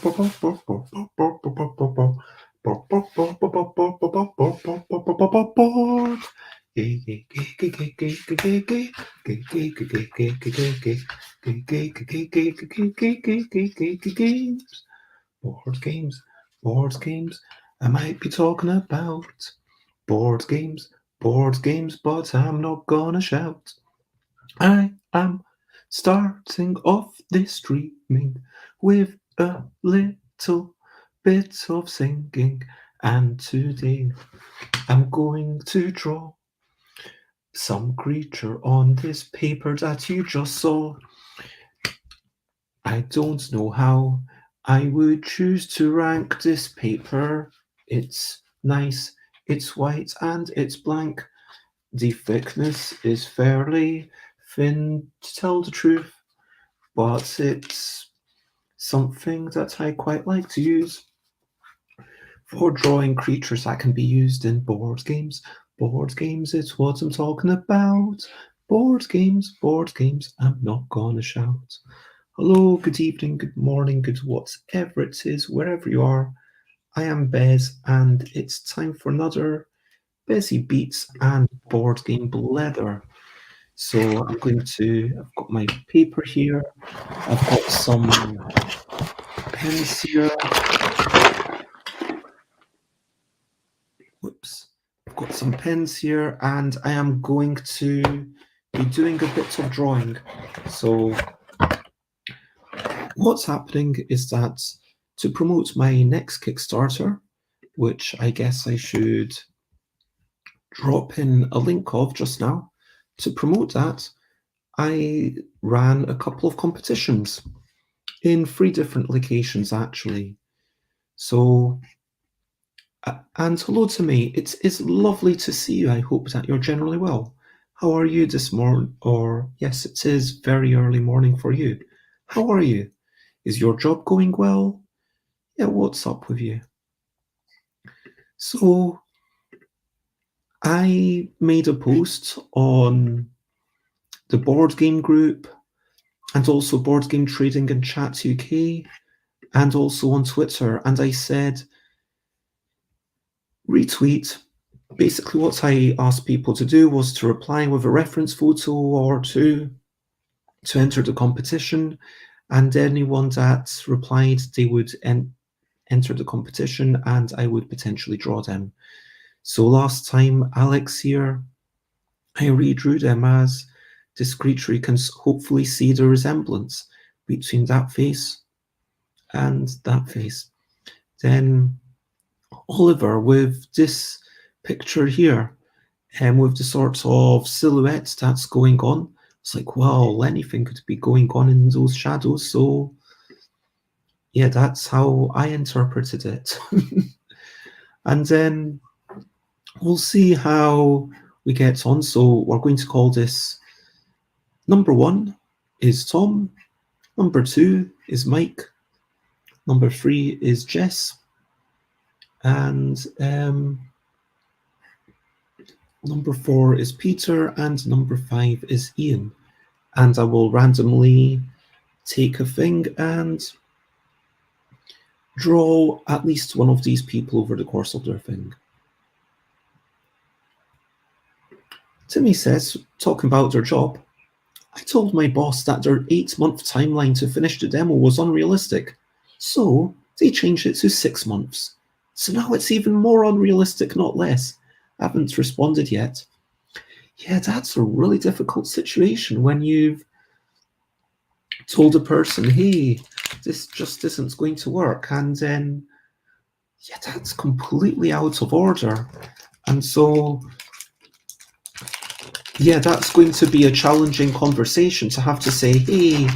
Board games, board games. I might be talking about board games, but I'm not gonna shout. I am starting off this streaming with a little bit of singing, and today I'm going to draw some creature on this paper that you just saw. I don't know how I would choose to rank this paper. It's nice, it's white, and it's blank. The thickness is fairly thin, to tell the truth, but it's something that I quite like to use for drawing creatures that can be used in board games. Board games, it's what I'm talking about. Board games, I'm not gonna shout. Hello, good evening, good morning, good whatever it is, wherever you are. I am Bez, and it's time for another Bezzy Beats and Board Game Blether. So I've got my paper here, I've got some pens here. Whoops. I've got some pens here, and I am going to be doing a bit of drawing. So what's happening is that to promote my next Kickstarter, which I guess I should drop in a link of just now, to promote that, I ran a couple of competitions in 3 different locations actually. So, and hello to me. It's lovely to see you. I hope that you're generally well. How are you this morning? Or yes, it is very early morning for you. How are you? Is your job going well? Yeah, what's up with you? So, I made a post on the board game group and also Board Game Trading and Chat UK and also on Twitter, and I said retweet. Basically what I asked people to do was to reply with a reference photo or two to enter the competition, and anyone that replied, they would enter the competition and I would potentially draw them. So last time, Alex here, I redrew them as this creature. You can hopefully see the resemblance between that face and that face. Then Oliver with this picture here, and with the sort of silhouette that's going on. It's like, well, anything could be going on in those shadows. So yeah, that's how I interpreted it. And then we'll see how we get on. So we're going to call this number 1 is Tom, number 2 is Mike, number 3 is Jess, and number 4 is Peter, and number 5 is Ian. And I will randomly take a thing and draw at least one of these people over the course of their thing. Timmy says, talking about their job, I told my boss that their 8-month timeline to finish the demo was unrealistic, so they changed it to 6 months. So now it's even more unrealistic, not less. I haven't responded yet. Yeah, that's a really difficult situation when you've told a person, hey, this just isn't going to work, and then, yeah, that's completely out of order. And so, yeah, that's going to be a challenging conversation to have to say, hey,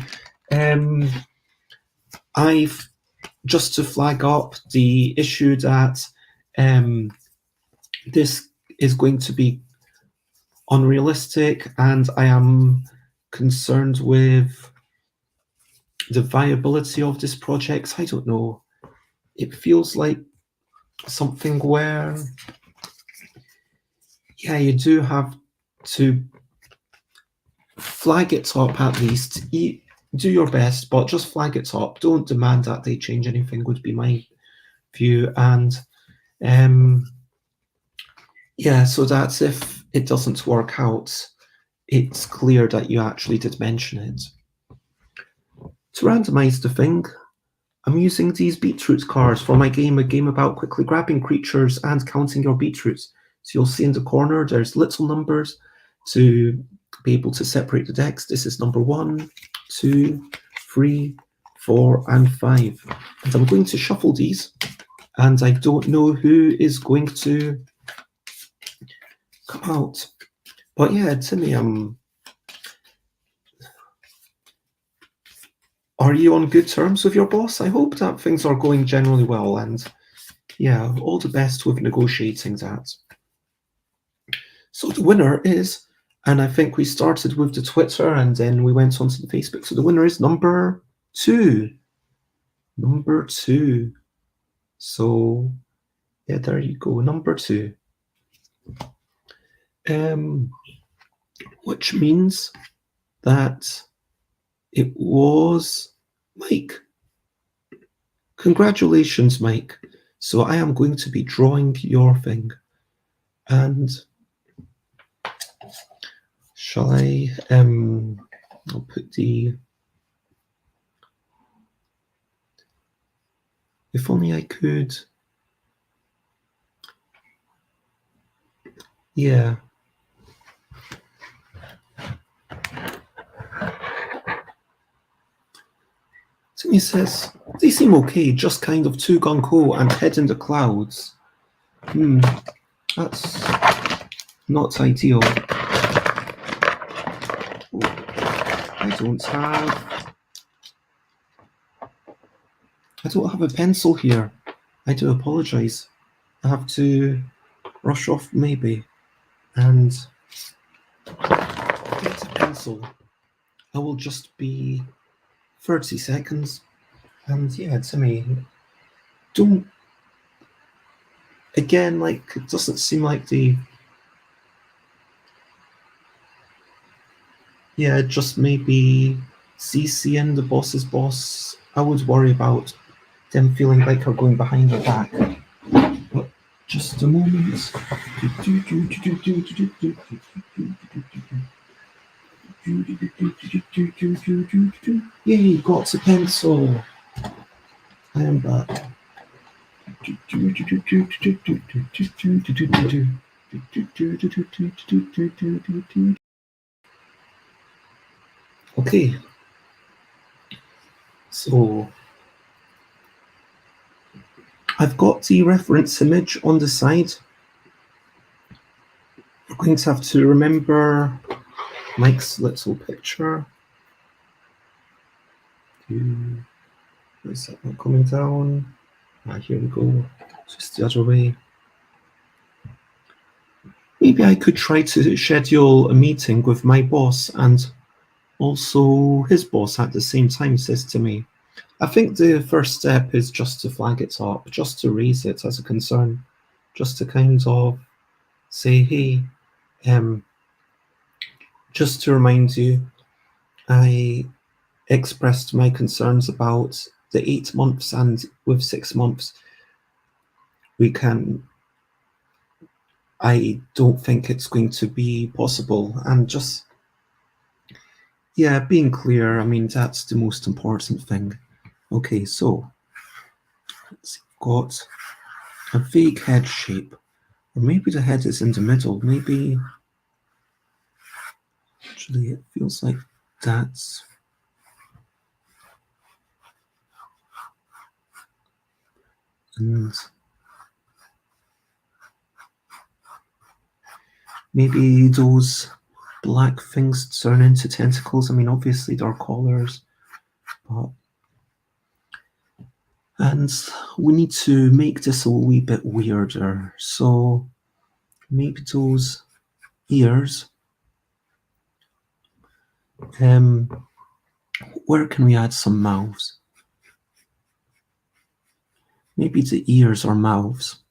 I've just to flag up the issue that this is going to be unrealistic, and I am concerned with the viability of this project. I don't know. It feels like something where, yeah, you do have to flag it up at least, do your best, but just flag it up. Don't demand that they change anything, would be my view. And yeah, so that's if it doesn't work out, it's clear that you actually did mention it. To randomize the thing, I'm using these beetroot cards for my game, a game about quickly grabbing creatures and counting your beetroots. So you'll see in the corner, there's little numbers to be able to separate the decks. This is number 1, 2, 3, 4, and 5. And I'm going to shuffle these, and I don't know who is going to come out. But yeah, Timmy, are you on good terms with your boss? I hope that things are going generally well, and yeah, all the best with negotiating that. So the winner is, and I think we started with the Twitter and then we went on to the Facebook. So the winner is number 2. Number 2. So yeah, there you go, number 2. Which means that it was Mike. Congratulations, Mike. So I am going to be drawing your thing. And shall I, I'll put the, if only I could, yeah. Timmy says, they seem okay, just kind of too gung-ho and head in the clouds. That's not ideal. I don't have a pencil here. I do apologize. I have to rush off maybe and get a pencil. I will just be 30 seconds. And yeah, Timmy, don't, again, like, it doesn't seem like just maybe CCing the boss's boss. I would worry about them feeling like they're going behind your back. But just a moment. Yay, got a pencil. I am back. Okay. So I've got the reference image on the side. We're going to have to remember Mike's little picture. Is that not coming down? Here we go. Just the other way. Maybe I could try to schedule a meeting with my boss and also his boss at the same time, says to me. I think the first step is just to flag it up, just to raise it as a concern, just to kind of say, hey, just to remind you, I expressed my concerns about the 8 months, and with 6 months, I don't think it's going to be possible. And just, yeah, being clear, I mean, that's the most important thing. Okay, so let's see, we've got a vague head shape, or maybe the head is in the middle. Maybe, actually, it feels like that's, and maybe those black things turn into tentacles. I mean, obviously they're collars, but, and we need to make this a wee bit weirder. So maybe those ears, where can we add some mouths? Maybe the ears or mouths.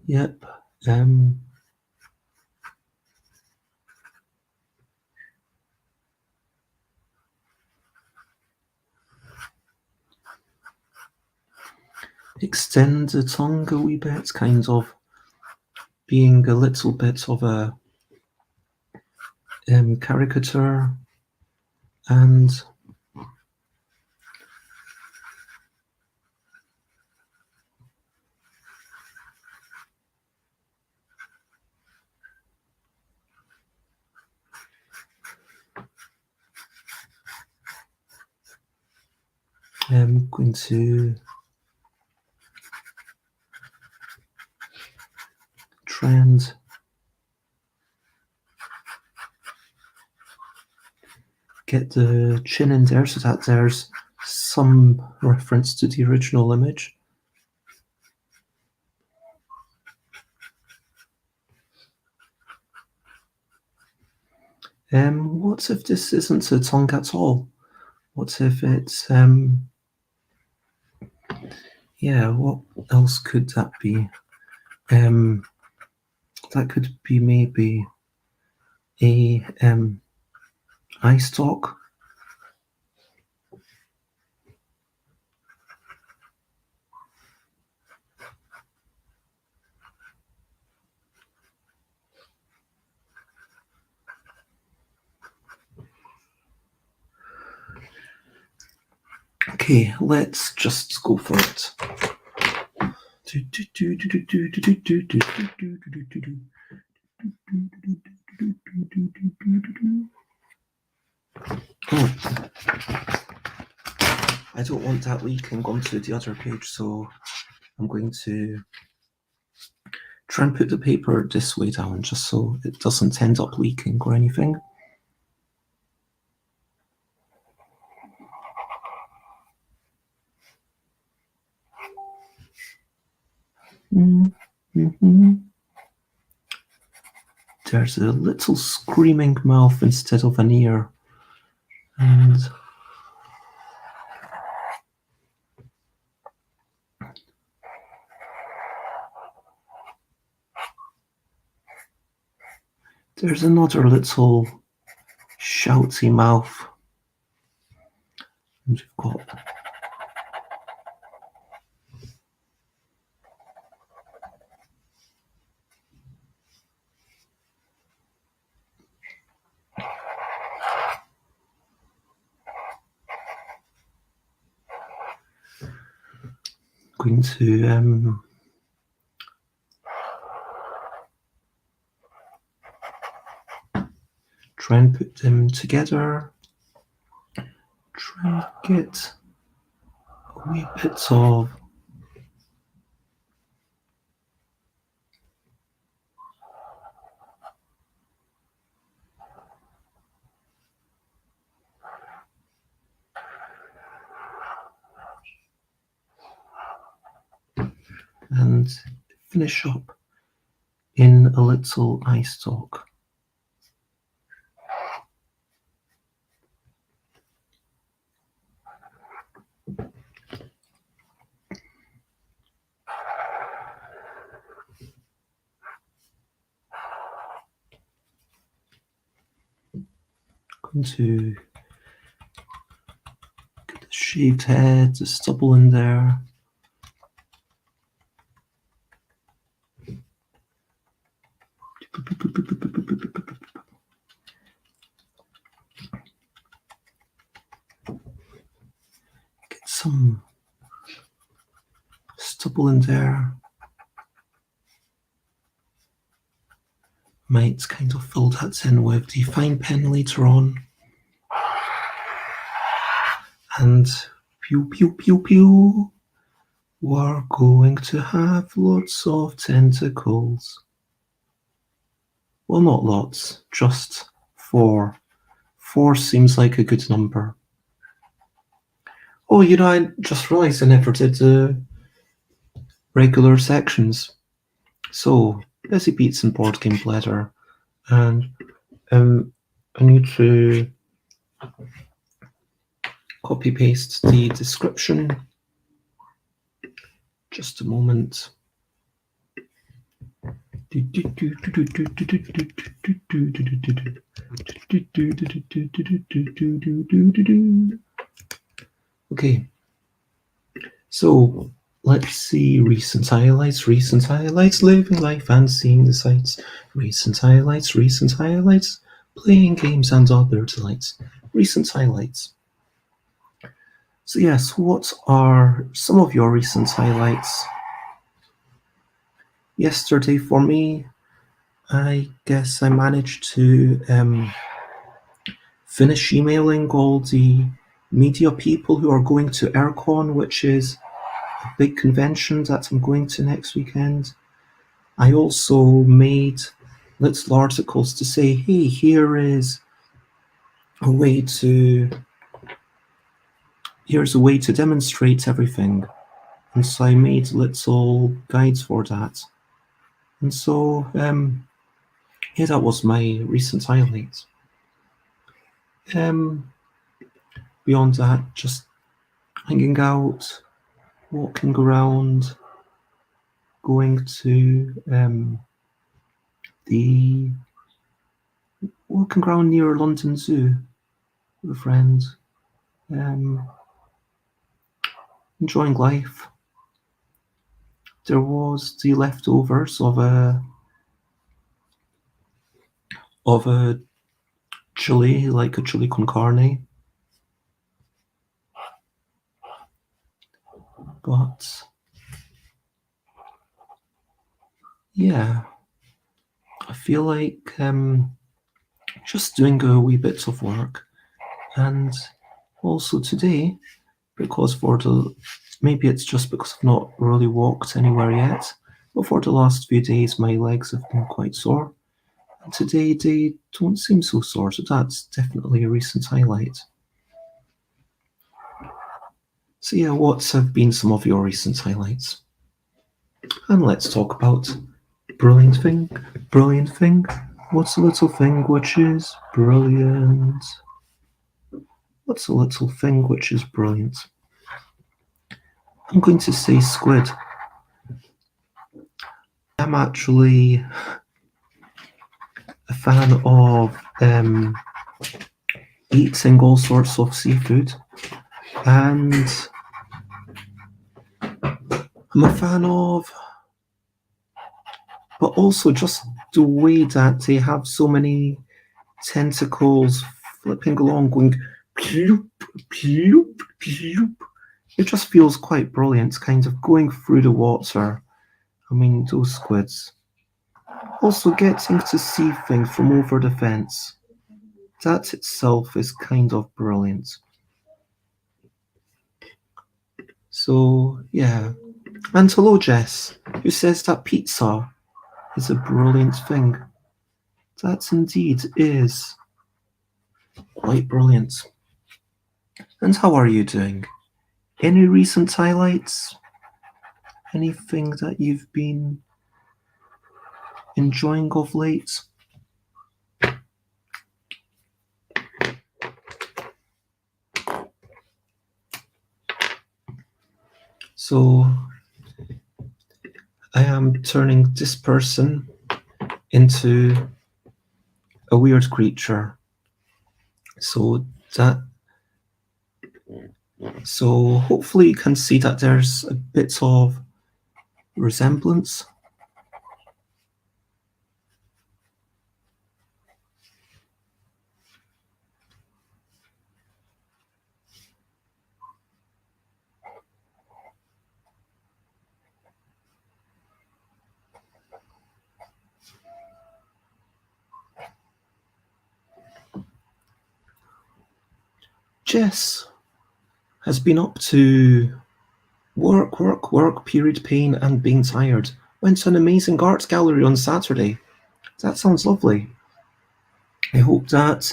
Yep. extend the tongue a wee bit, kind of being a little bit of a caricature, and I'm going to try and get the chin in there so that there's some reference to the original image. What if this isn't a tongue at all? What if it's yeah, what else could that be? That could be maybe a eye stalk. Okay, let's just go for it. Oh, I don't want that leaking onto the other page, so I'm going to try and put the paper this way down just so it doesn't end up leaking or anything. There's a little screaming mouth instead of an ear. And there's another little shouty mouth. And you've got going to try and put them together. Try and get a wee bit of and finish up in a little eye stalk. Going to get the shaved head, the stubble in there. Get some stubble in there. Might kind of fill that in with the fine pen later on. And pew, pew, pew, pew. We're going to have lots of tentacles. Well, not lots, just 4. 4 seems like a good number. Oh, you know, I just realized I never did the regular sections. So, Busy Beats and Board Game Bladder. And I need to copy paste the description. Just a moment. Okay, so Let's see recent highlights, living life and seeing the sights. Recent highlights, playing games and other delights. Recent highlights. So yes, what are some of your recent highlights? Yesterday for me, I guess I managed to finish emailing all the media people who are going to Aircon, which is a big convention that I'm going to next weekend. I also made little articles to say, hey, here's a way to demonstrate everything. And so I made little guides for that. And so, yeah, that was my recent highlight. Beyond that, just hanging out, walking around, going to walking around near London Zoo with a friend, enjoying life. There was the leftovers of a chili, like a chili con carne, but yeah, I feel like just doing a wee bit of work, and also today, because maybe it's just because I've not really walked anywhere yet, but for the last few days my legs have been quite sore. And today they don't seem so sore, so that's definitely a recent highlight. So yeah, what have been some of your recent highlights? And let's talk about brilliant thing. What's a little thing which is brilliant? What's a little thing which is brilliant? I'm going to say squid. I'm actually a fan of eating all sorts of seafood, and I'm a fan of, but also just the way that they have so many tentacles flipping along, going ploop, ploop, ploop. It just feels quite brilliant, kind of going through the water. I mean, those squids. Also, getting to see things from over the fence. That itself is kind of brilliant. So, yeah. And hello, Jess, who says that pizza is a brilliant thing. That indeed is quite brilliant. And how are you doing? Any recent highlights? Anything that you've been enjoying of late? So, I am turning this person into a weird creature. So hopefully you can see that there's a bit of resemblance. Jess has been up to work, period pain and being tired. Went to an amazing art gallery on Saturday. That sounds lovely. I hope that,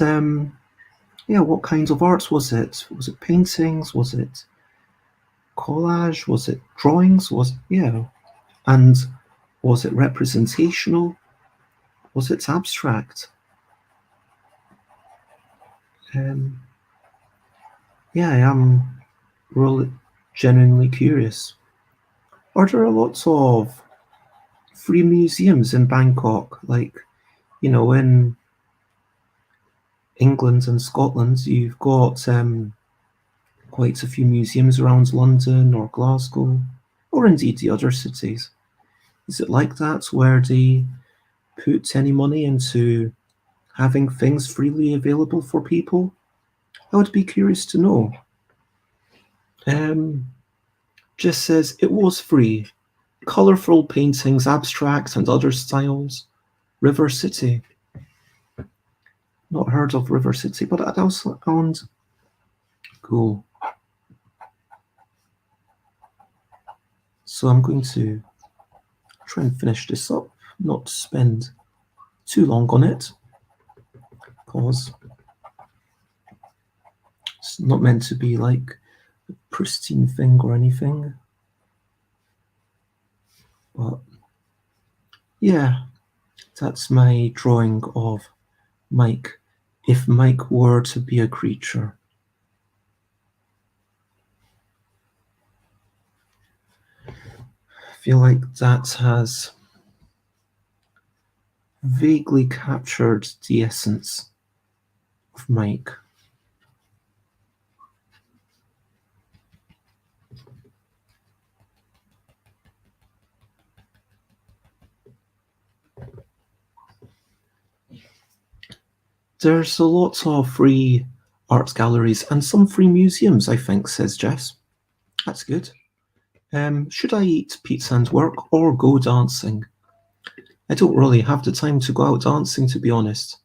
what kinds of arts was it? Was it paintings? Was it collage? Was it drawings? And was it representational? Was it abstract? I am really genuinely curious. Are there a lot of free museums in Bangkok? Like, in England and Scotland, you've got quite a few museums around London or Glasgow. or indeed the other cities? Is it like that where they put any money into having things freely available for people? I would be curious to know. Just says it was free. Colourful paintings, abstract and other styles. River City. Not heard of River City, but that also sounds cool. So I'm going to try and finish this up, not spend too long on it, because it's not meant to be like a pristine thing or anything. But yeah, that's my drawing of Mike, if Mike were to be a creature. I feel like that has vaguely captured the essence of Mike. There's a lot of free art galleries and some free museums, I think, says Jess. That's good. Should I eat pizza and work or go dancing? I don't really have the time to go out dancing, to be honest.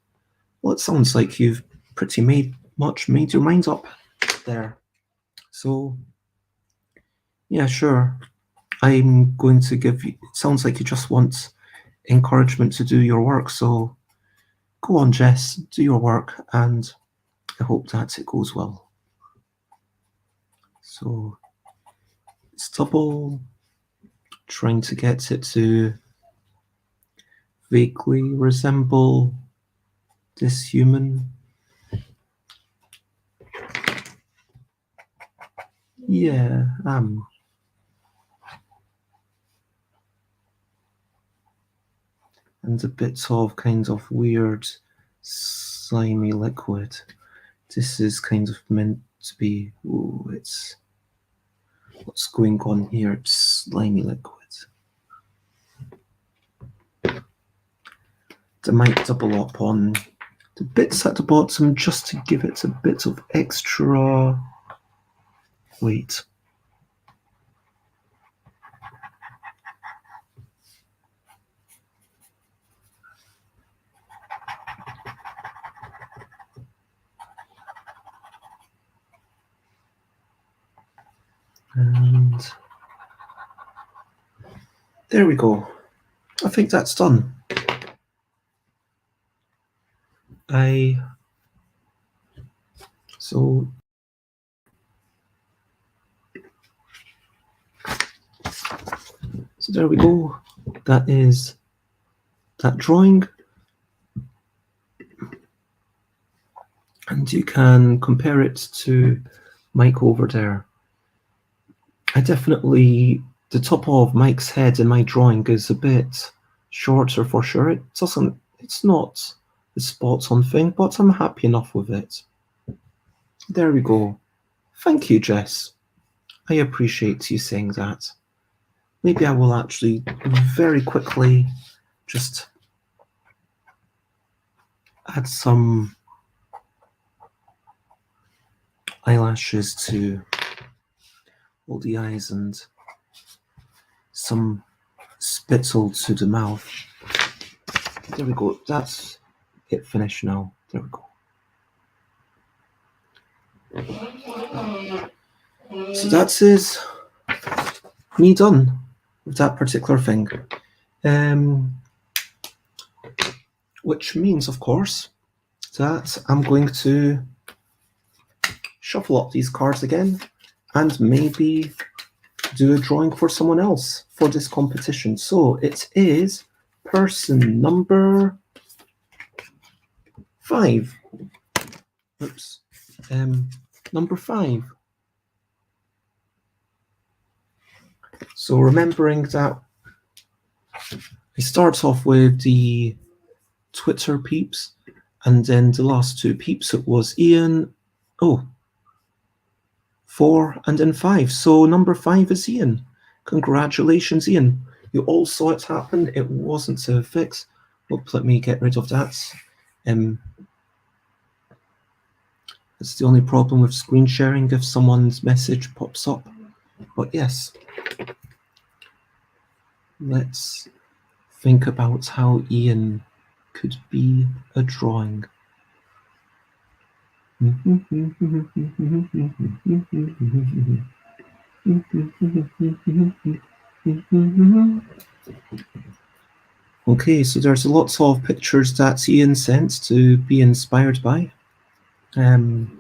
Well, it sounds like you've pretty much made your mind up there. So, yeah, sure. I'm going to give you. It sounds like you just want encouragement to do your work. So, go on, Jess, do your work, and I hope that it goes well. So, it's double, trying to get it to vaguely resemble this human. Yeah, and a bit of kind of weird slimy liquid. This is kind of meant to be, it's, what's going on here? It's slimy liquid. I might double up on the bits at the bottom just to give it a bit of extra weight. And there we go. I think that's done. So there we go. That is that drawing. And you can compare it to Mike over there. I definitely, the top of Mike's head in my drawing is a bit shorter for sure. It's not the spots on thing, but I'm happy enough with it. There we go. Thank you, Jess. I appreciate you saying that. Maybe I will actually very quickly just add some eyelashes to all the eyes and some spittle to the mouth. There we go. That's it finished now. There we go. So that is me done with that particular thing. Which means, of course, that I'm going to shuffle up these cards again and maybe do a drawing for someone else for this competition. So it is person number 5. Oops. Number 5. So remembering that I start off with the Twitter peeps, and then the last 2 peeps, it was Ian, 4, and then 5. So number 5 is Ian. Congratulations, Ian. You all saw it happen. It wasn't a fix. Oops, let me get rid of that. It's the only problem with screen sharing if someone's message pops up. But yes, let's think about how Ian could be a drawing. Okay, so there's lots of pictures that Ian sent to be inspired by. Going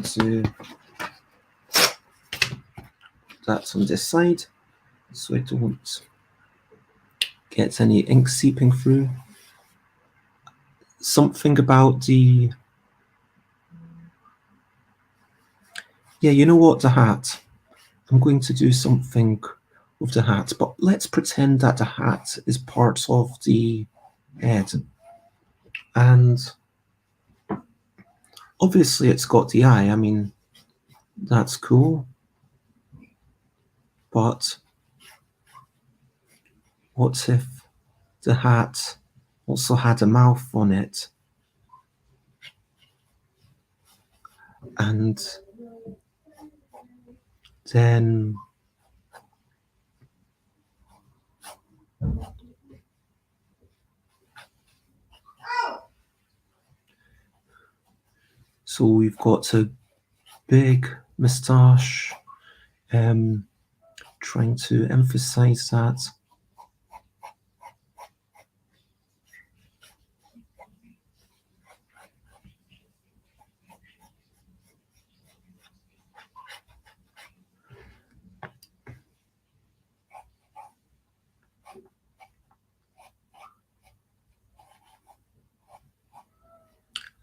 to that on this side so I don't get any ink seeping through. Something about the... Yeah, you know what? The hat. I'm going to do something with the hat, but let's pretend that the hat is part of the head. And obviously it's got the eye. I mean, that's cool. But what if the hat also had a mouth on it? And then so we've got a big moustache, trying to emphasize that.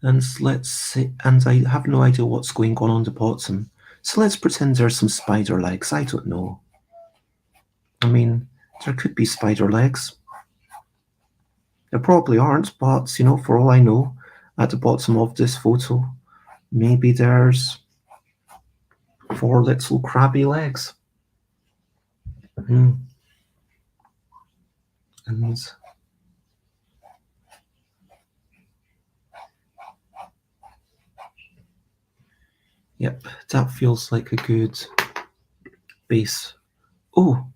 And let's see, and I have no idea what's going on the bottom. So let's pretend there's some spider legs. I don't know. I mean, there could be spider legs. There probably aren't, but you know, for all I know, at the bottom of this photo, maybe there's 4 little crabby legs. And yep, that feels like a good base. Oh,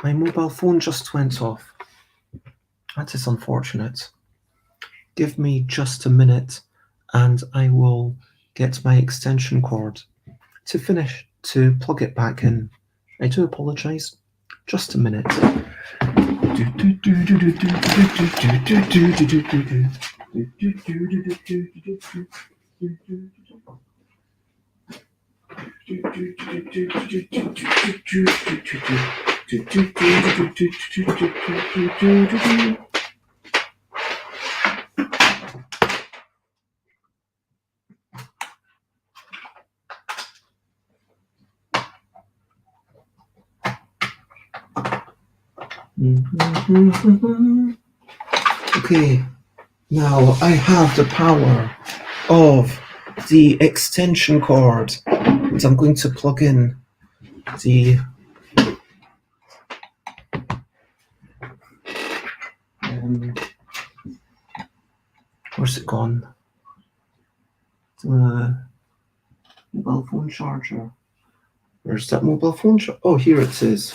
my mobile phone just went off. That is unfortunate. Give me just a minute and I will get my extension cord to plug it back in. I do apologize. Just a minute. Okay, now I have the power of the extension cord, and I'm going to plug in the where's it gone? The mobile phone charger. Where's that mobile phone charger? Oh, here it is.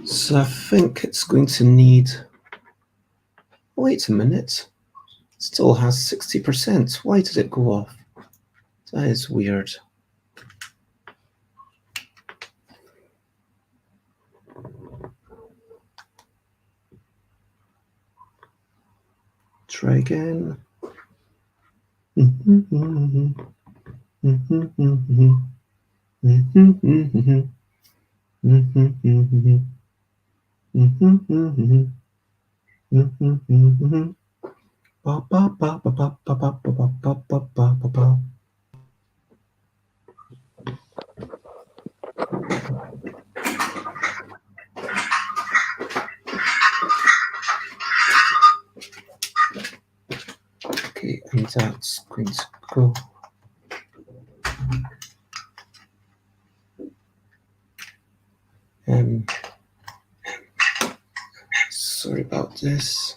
So I think it's going to need... Wait a minute. It still has 60%. Why did it go off? That is weird. Try again. that's going to go. Sorry about this.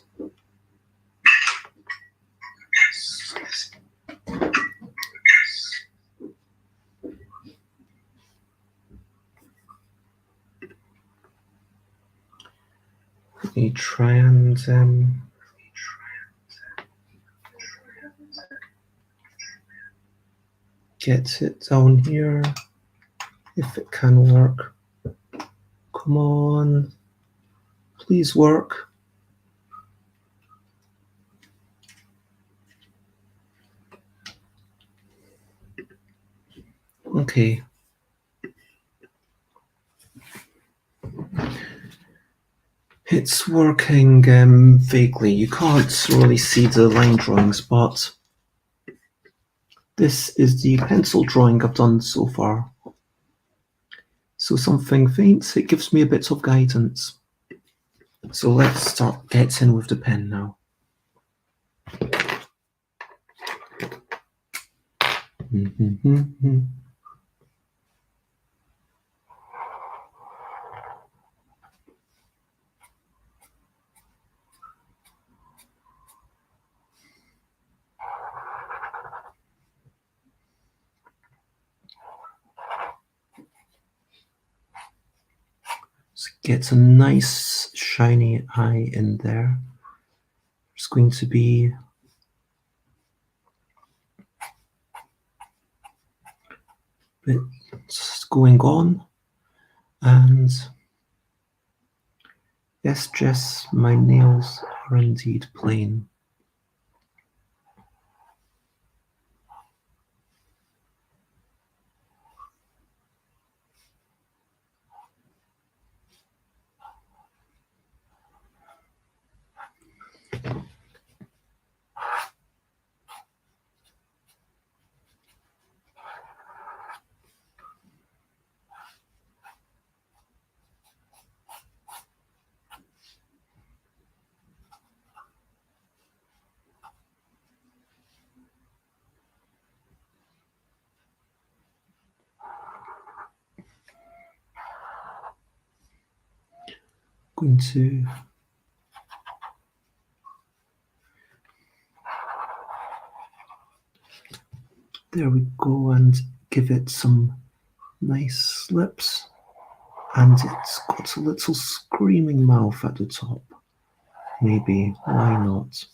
Let me try and get it down here, if it can work. Come on, please work. Okay. It's working vaguely. You can't really see the line drawings, but this is the pencil drawing I've done so far. So something faint, it gives me a bit of guidance. So let's start getting with the pen now. So get a nice shiny eye in there. There's going to be bits going on, and yes, Jess, my nails are indeed plain. Going to there we go, and give it some nice lips, and it's got a little screaming mouth at the top. Maybe, why not?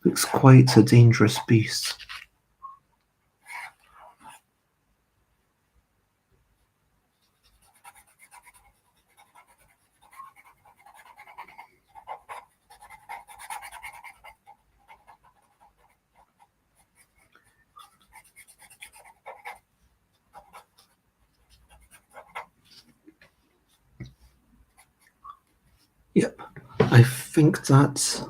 Looks quite a dangerous beast. Yep, I think that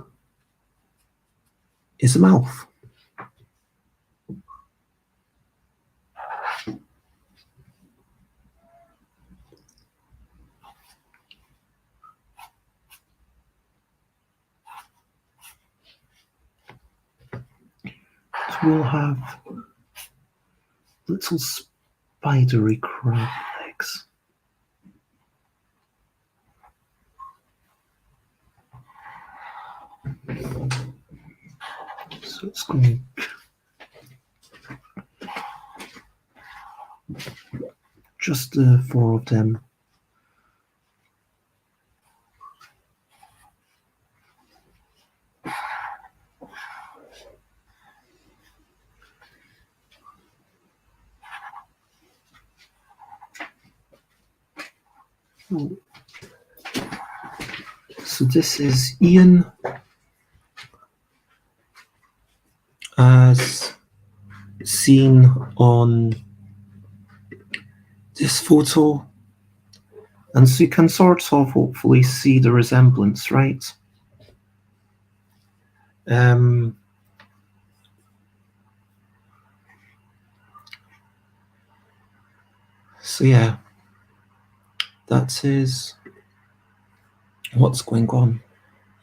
is a mouth. It will have little spidery crab legs. So it's going just the four of them. So this is Ian as seen on this photo, and so you can sort of hopefully see the resemblance, right? So yeah, that is what's going on.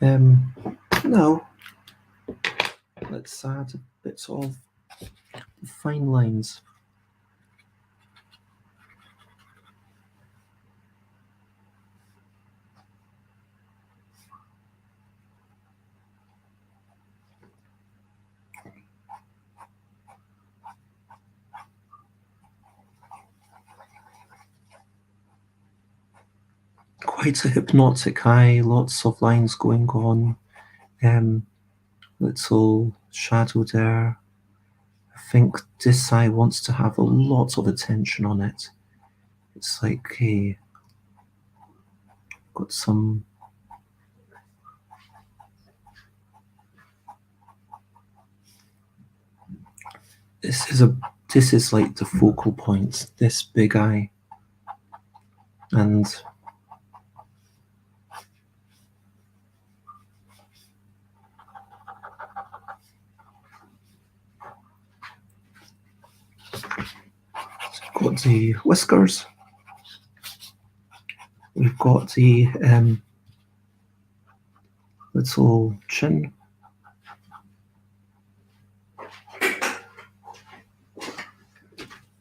Now, let's add a bit of fine lines. Quite a hypnotic eye, lots of lines going on. Little shadow there. I think this eye wants to have a lot of attention on it. It's like got some. This is like the focal point. This big eye, and got the whiskers. We've got the little chin.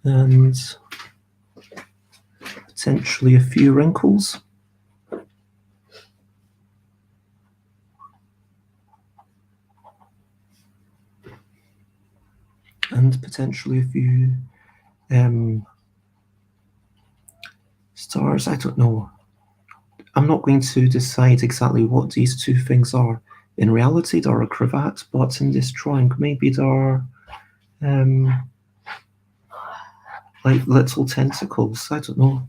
And potentially a few wrinkles. And potentially a few stars. I don't know. I'm not going to decide exactly what these two things are. In reality, they're a cravat, but in this drawing, maybe they're like little tentacles. I don't know.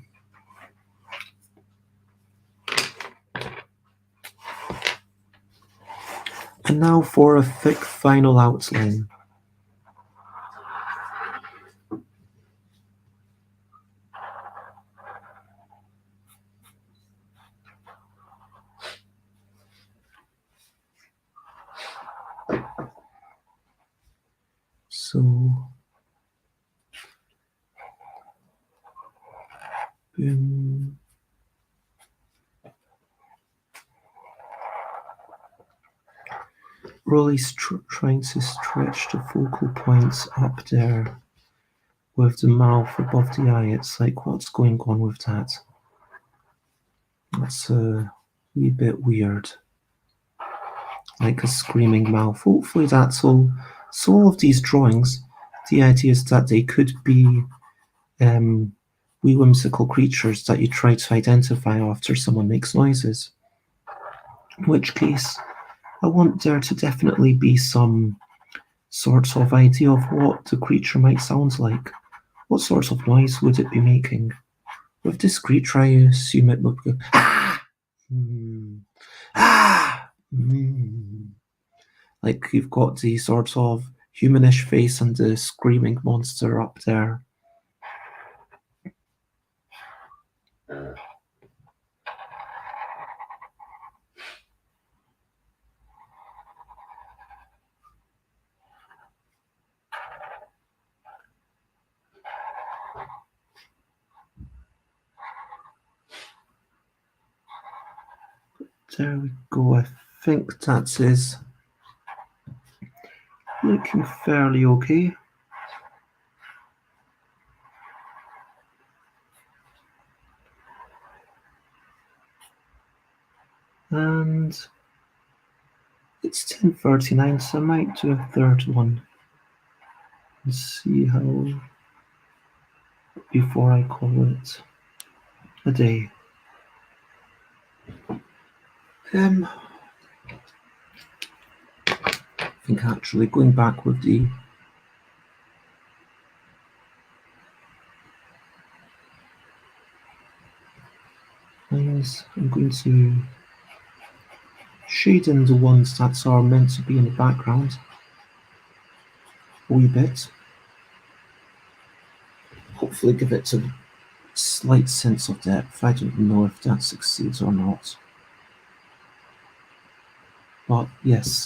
And now for a thick final outline. So, boom. Really trying to stretch the focal points up there with the mouth above the eye. It's like, what's going on with that? That's a wee bit weird. Like a screaming mouth. Hopefully that's all. So all of these drawings, the idea is that they could be wee whimsical creatures that you try to identify after someone makes noises. In which case, I want there to definitely be some sort of idea of what the creature might sound like. What sort of noise would it be making? With this creature, I assume it would go, ah! Ah! Like you've got the sort of humanish face and the screaming monster up there. There we go. I think that is looking fairly okay. And it's 10:39, so I might do a third one and see how before I call it a day. I think actually going back with the lines, I'm going to shade in the ones that are meant to be in the background a wee bit. Hopefully give it a slight sense of depth. I don't know if that succeeds or not. But yes.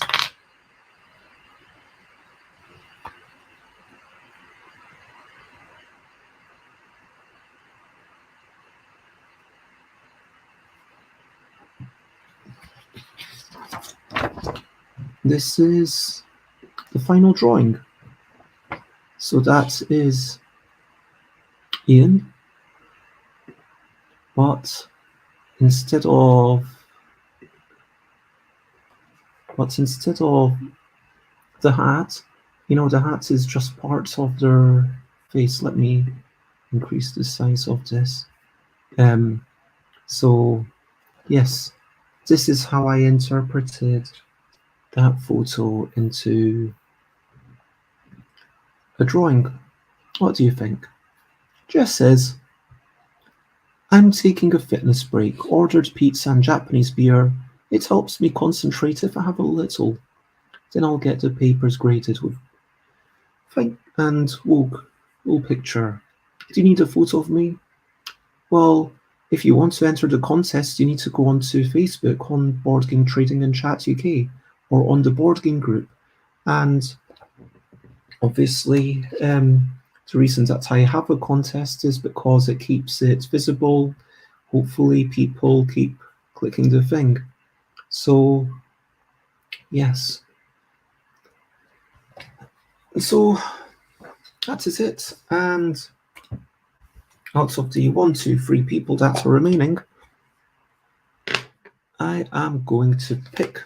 this is the final drawing. So that is Ian, but instead of the hat, the hat is just parts of their face. Let me increase the size of this. So yes, this is how I interpreted that photo into a drawing. What do you think? Jess says, I'm taking a fitness break, ordered pizza and Japanese beer. It helps me concentrate if I have a little. Then I'll get the papers graded with and we'll picture. Do you need a photo of me? Well, if you want to enter the contest, you need to go onto Facebook on Board Game Trading and Chat UK or on the Board Game group. And obviously, the reason that I have a contest is because it keeps it visible. Hopefully, people keep clicking the thing. So, yes. So, that is it. And out of the 1, 2, 3 people that are remaining, I am going to pick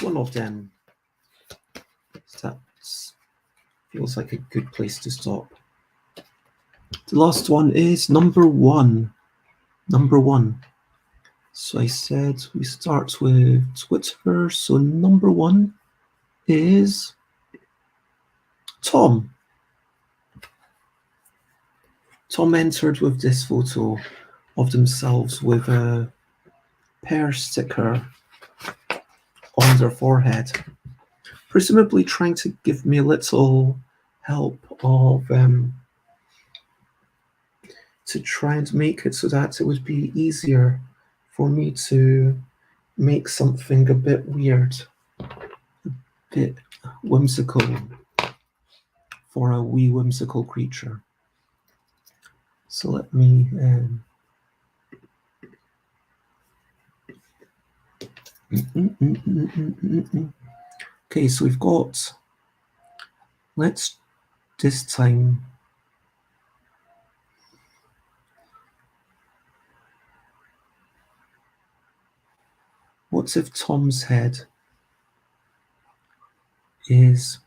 one of them. That feels like a good place to stop. The last one is number 1. Number 1. So I said we start with Twitter. So number 1 is Tom. Tom entered with this photo of themselves with a pear sticker on their forehead, presumably trying to give me a little help of to try and make it so that it would be easier for me to make something a bit weird, a bit whimsical for a wee whimsical creature. So let me okay, so we've got, let's this time what if Tom's head is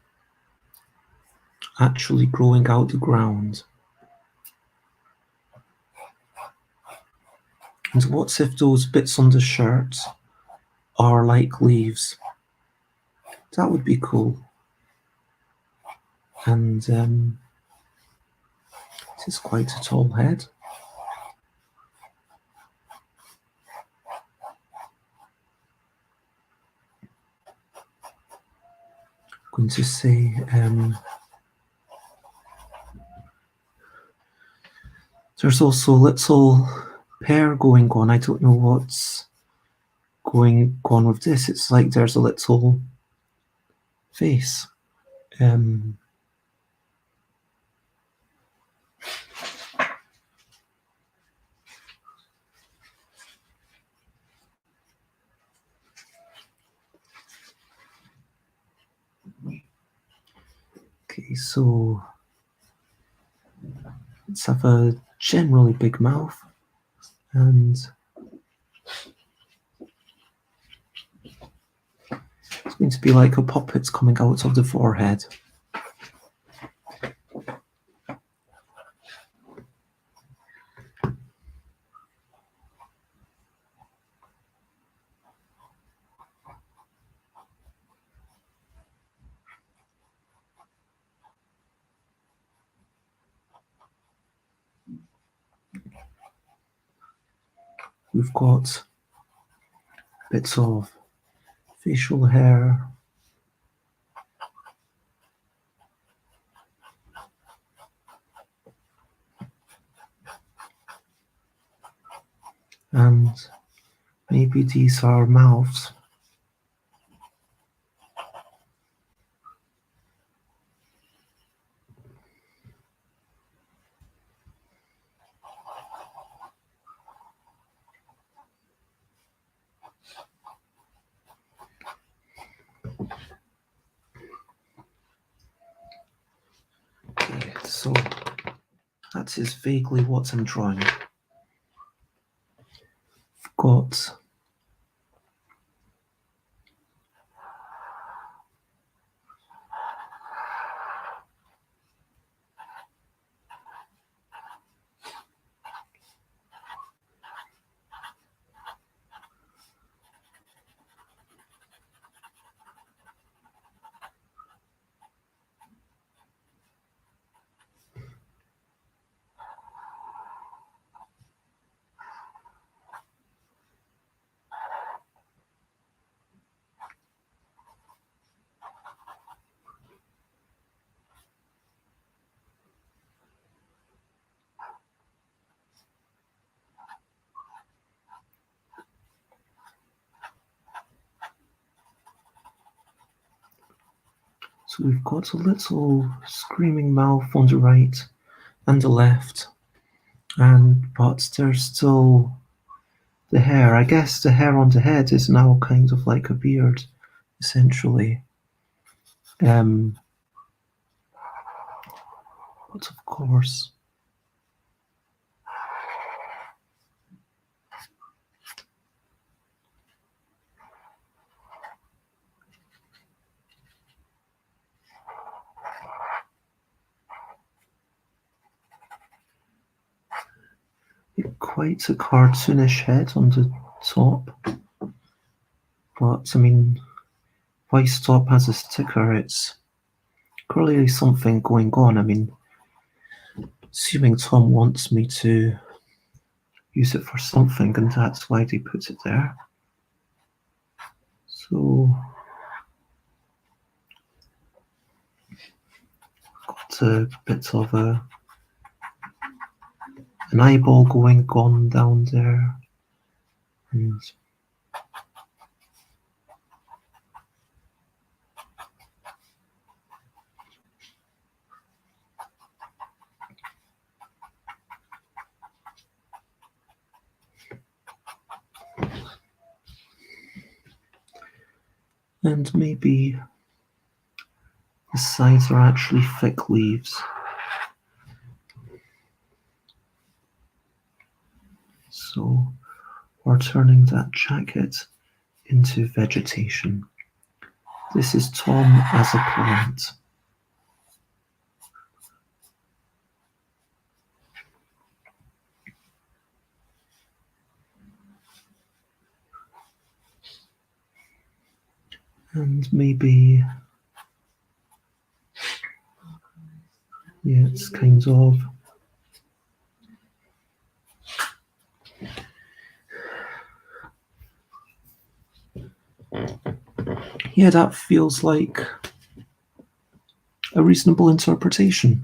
actually growing out the ground? And what if those bits on the shirt are like leaves? That would be cool. And it is quite a tall head. I'm going to say there's also a little pear going on. I don't know what's going on with this. It's like there's a little face. Okay, so let's have a generally big mouth, and it's going to be like a puppet coming out of the forehead. We've got bits of facial hair, and maybe these are mouths. So that is vaguely what I'm drawing. I've got So we've got a little screaming mouth on the right and the left, but there's still the hair. I guess the hair on the head is now kind of like a beard, essentially. But of course, quite a cartoonish head on the top. But I mean, why stop as a sticker? It's clearly something going on. I mean, assuming Tom wants me to use it for something, and that's why they put it there. So got a bit of an eyeball going on down there, and maybe the sides are actually thick leaves. So we're turning that jacket into vegetation. This is Tom as a plant. And maybe, yeah, it's kind of, yeah, that feels like a reasonable interpretation.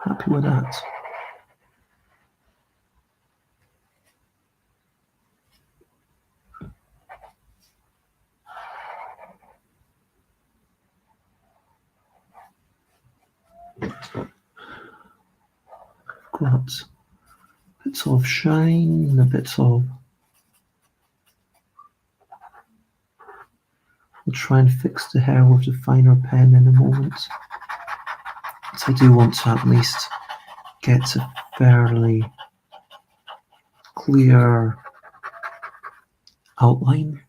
Happy with that. Got a bit of shine, a bit of. We'll try and fix the hair with the finer pen in a moment. But I do want to at least get a fairly clear outline.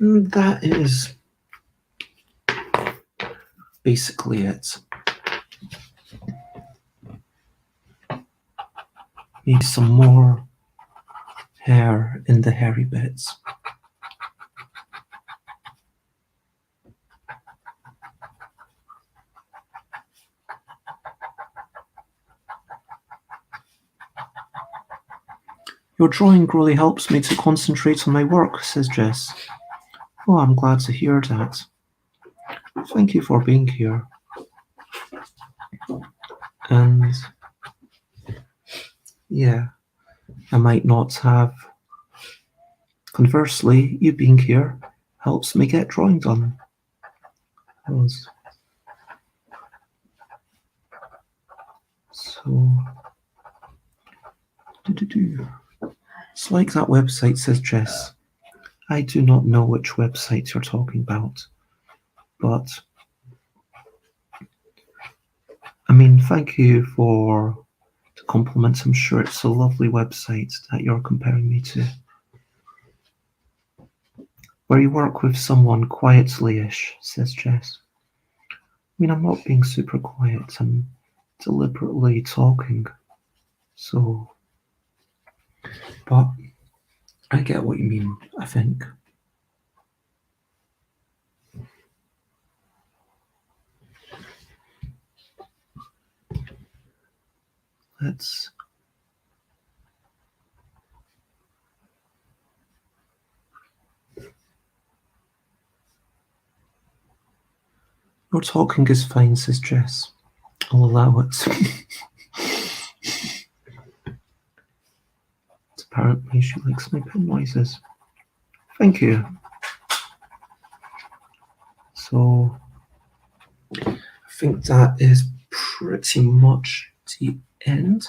And that is basically it. Need some more hair in the hairy bits. Your drawing really helps me to concentrate on my work, says Jess. Oh, I'm glad to hear that. Thank you for being here. And yeah, I might not have. Conversely, you being here helps me get drawing done. So, it's like that website, says Jess. I do not know which website you're talking about, but I mean, thank you for the compliment. I'm sure it's a lovely website that you're comparing me to, where you work with someone quietly-ish, says Jess. I mean, I'm not being super quiet. I'm deliberately talking. So, but I get what you mean, I think. Let's. Your talking is fine, says Jess. I'll allow it. Apparently, she likes my pen noises. Thank you. So, I think that is pretty much the end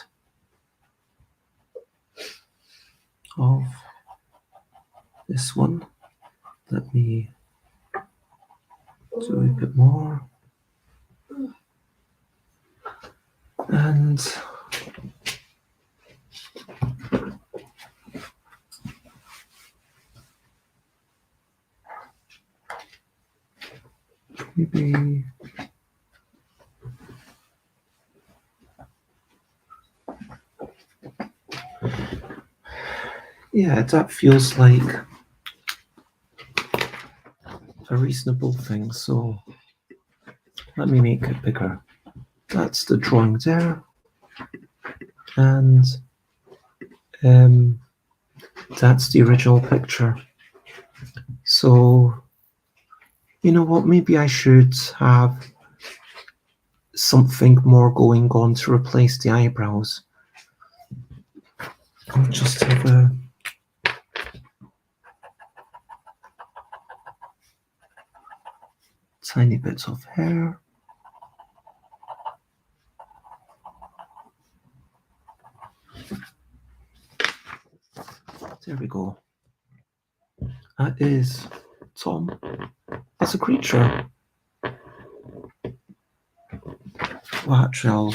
of this one. Let me do a bit more. And maybe yeah, that feels like a reasonable thing. So let me make it bigger. That's the drawing there, and that's the original picture. So you know what? Maybe I should have something more going on to replace the eyebrows. I'll just have a tiny bit of hair. There we go. That is Tom as a creature. Watch, I'll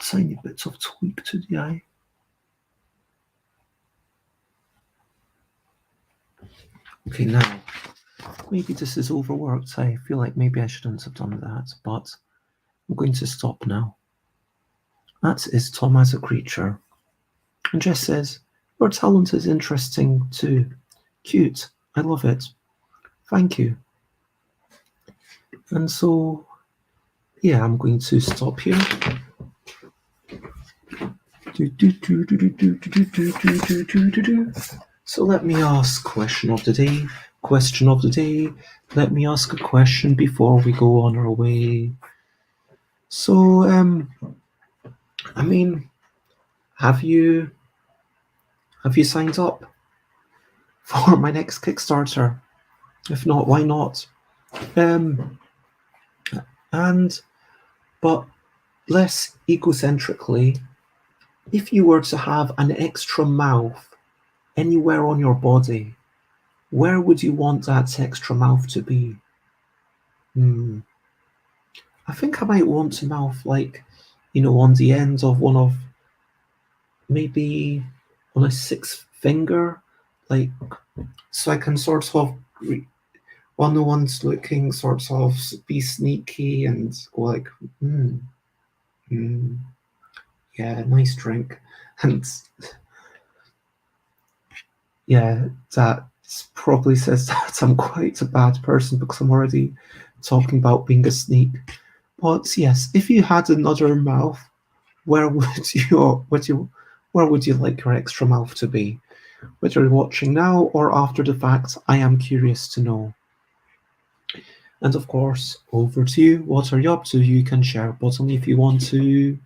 tiny bits of tweak to the eye. Okay, now, maybe this is overworked. I feel like maybe I shouldn't have done that, but I'm going to stop now. That is Tom as a creature. And Jess says, your talent is interesting too. Cute. I love it. Thank you. And so, yeah, I'm going to stop here. So let me ask question of the day. Question of the day. Let me ask a question before we go on our way. So, I mean, have you signed up for my next Kickstarter? If not, why not? But less egocentrically, if you were to have an extra mouth anywhere on your body, where would you want that extra mouth to be? I think I might want a mouth like, on the end of one of, maybe on a sixth finger, like, so I can sort of, while no one's looking, sort of be sneaky and go like, yeah, nice drink. And yeah, that probably says that I'm quite a bad person because I'm already talking about being a sneak. But yes, if you had another mouth, where would you like your extra mouth to be? Whether you're watching now or after the fact, I am curious to know. And of course, over to you. What are you up to? You can share bottom if you want to.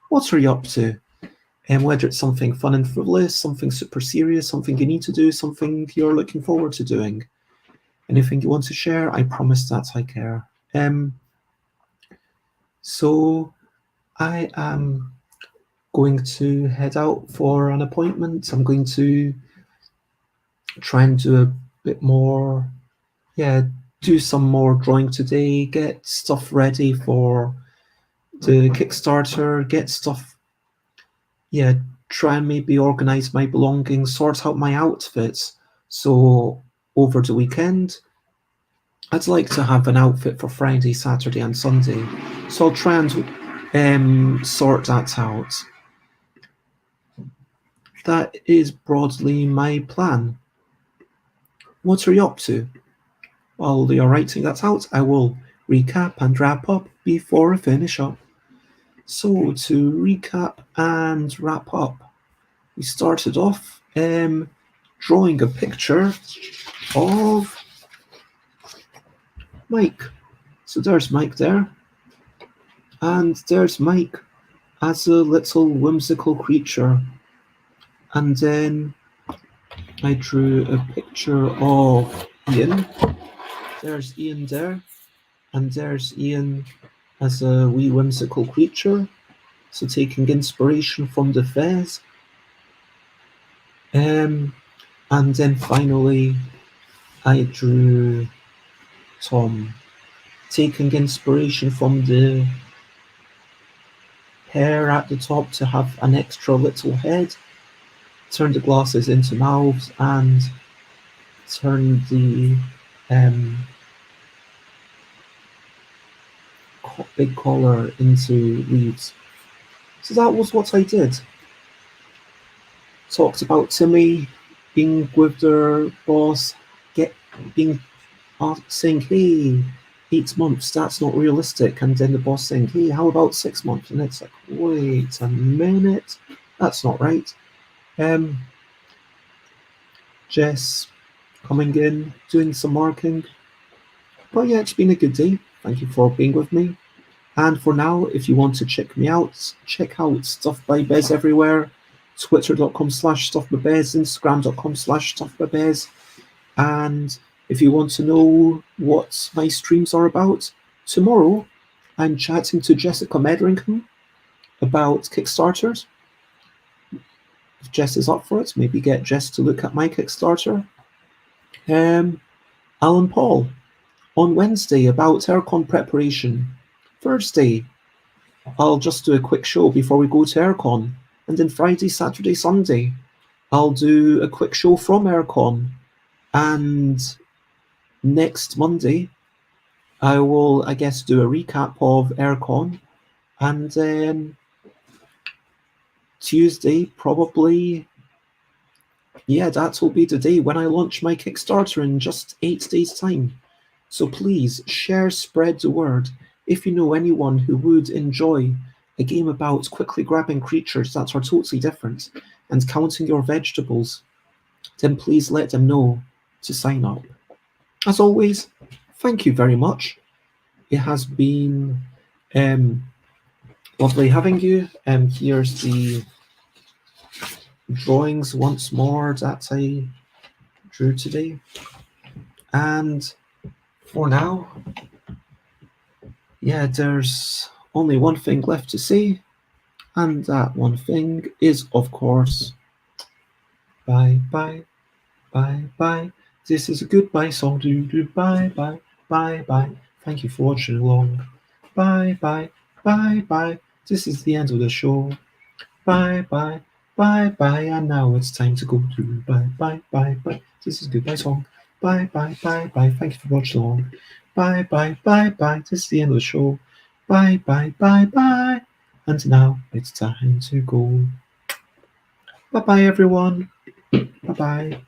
What are you up to? And whether it's something fun and frivolous, something super serious, something you need to do, something you're looking forward to doing. Anything you want to share, I promise that I care. So I am going to head out for an appointment. I'm going to try and do a bit more, do some more drawing today, get stuff ready for the Kickstarter, get stuff, try and maybe organize my belongings, sort out my outfits. So over the weekend, I'd like to have an outfit for Friday, Saturday, and Sunday. So I'll try and sort that out. That is broadly my plan. What are you up to? While you're writing that out, I will recap and wrap up before I finish up. So to recap and wrap up, we started off drawing a picture of Mike. So there's Mike there. And there's Mike as a little whimsical creature. And then I drew a picture of Ian. There's Ian there. And there's Ian as a wee whimsical creature. So taking inspiration from the Fez. And then finally I drew Tom, taking inspiration from the hair at the top to have an extra little head, turn the glasses into mouths, and turn the big collar into leaves. So that was what I did. Talked about Timmy being with their boss, saying, hey, 8 months, that's not realistic. And then the boss saying, hey, how about 6 months? And it's like, wait a minute, that's not right. Jess coming in, doing some marking. But yeah, it's been a good day. Thank you for being with me. And for now, if you want to check me out, check out Stuff by Bez everywhere. Twitter.com/StuffByBez, Instagram.com/StuffByBez. And if you want to know what my streams are about, tomorrow I'm chatting to Jessica Medringham about Kickstarters. If Jess is up for it, maybe get Jess to look at my Kickstarter. Alan Paul on Wednesday about Aircon preparation. Thursday, I'll just do a quick show before we go to Aircon. And then Friday, Saturday, Sunday, I'll do a quick show from Aircon. And next Monday, I will, I guess, do a recap of Aircon. And then Tuesday, probably, that will be the day when I launch my Kickstarter in just 8 days' time. So please share, spread the word. If you know anyone who would enjoy a game about quickly grabbing creatures that are totally different and counting your vegetables, then please let them know to sign up. As always, thank you very much. It has been lovely having you. Here's the drawings once more that I drew today. And for now, there's only one thing left to say, and that one thing is, of course, bye, bye, bye, bye. This is a goodbye song. Do bye, bye, bye, bye. Thank you for watching along. Bye, bye, bye, bye. This is the end of the show. Bye, bye, bye, bye. And now it's time to go to bye, bye, bye, bye. This is a goodbye song. Bye, bye, bye, bye. Thank you for watching along. Bye, bye, bye, bye. This is the end of the show. Bye, bye, bye, bye. And now it's time to go. Bye-bye, everyone. Bye-bye.